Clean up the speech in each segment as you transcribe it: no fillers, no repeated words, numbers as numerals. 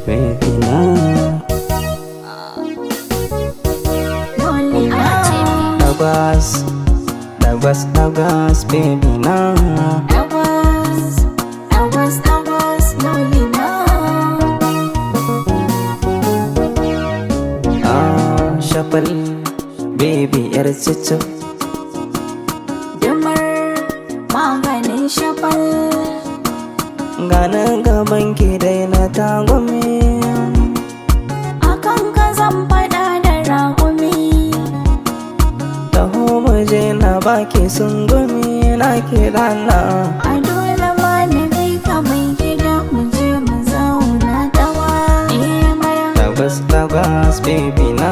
Baby na Dagwas, dagwas, dagwas, baby na Dagwas, dagwas, dagwas, lonely na. Shapal, baby yar cicu Dumar maganin shafal. Ganin gaban ki dai na tagumi Akan ka zan faɗa da raƙumi. Taho muje na baki sungumi na kirana A dole ma na bi ka mai gida mu je mu zauna dawa. Dagwas, dagwas, baby na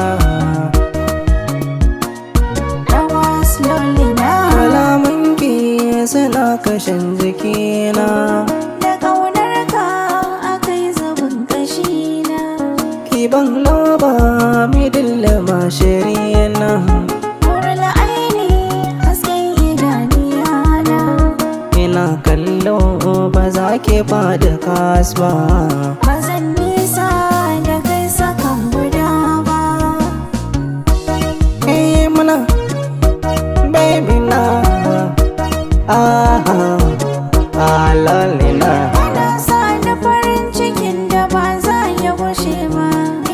Dagwas, lonely na. Kalaman ki suna kashin jikina Da ƙaunar ka akai zubin kashina. Ki ban laba midilla mashirina Wurin aini hasken idaniyana. Ina kallo ba za ki fada kas ba Ba zan nisa da kai sakan guda ba. Hey mana, baby na lolly na Kana sa da farin cikin da ba za ya gushe ba.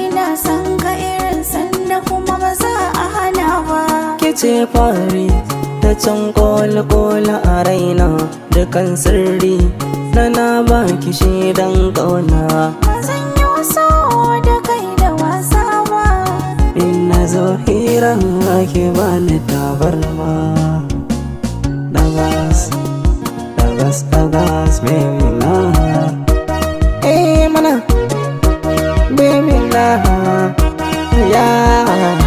Ina son ka irin sanda kuma ba za a hana ba. Kice fari ta can kola-kola a raina dukan sirri na baki shaidan ƙauna Ba zan yi waso da kai da wasa ba. Ina zo hiran ake bani tabarma Dagas, dagas, dagas, baby na mana, baby na, yeah